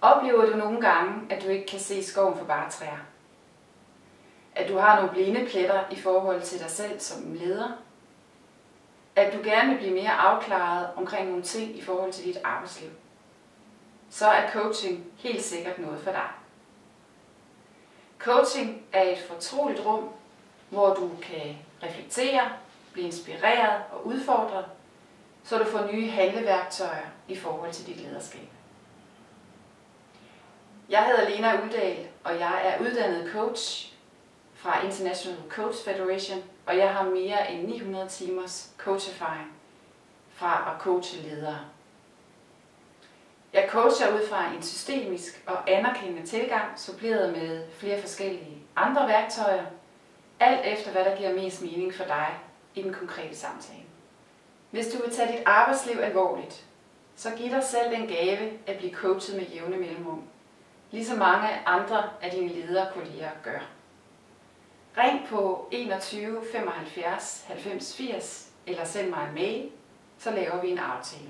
Oplever du nogle gange, at du ikke kan se skoven for bare træer? At du har nogle blinde pletter i forhold til dig selv som leder? At du gerne vil blive mere afklaret omkring nogle ting i forhold til dit arbejdsliv? Så er coaching helt sikkert noget for dig. Coaching er et fortroligt rum, hvor du kan reflektere, blive inspireret og udfordret, så du får nye handleværktøjer i forhold til dit lederskab. Jeg hedder Lena Uldal, og jeg er uddannet coach fra International Coach Federation, og jeg har mere end 900 timers coacherfaring fra at coache ledere. Jeg coacher ud fra en systemisk og anerkendende tilgang, suppleret med flere forskellige andre værktøjer, alt efter hvad der giver mest mening for dig i den konkrete samtale. Hvis du vil tage dit arbejdsliv alvorligt, så giv dig selv den gave at blive coachet med jævne mellemrum, ligesom mange andre af dine lederkolleger gør. Ring på 21 75 90 80 eller send mig en mail, så laver vi en aftale.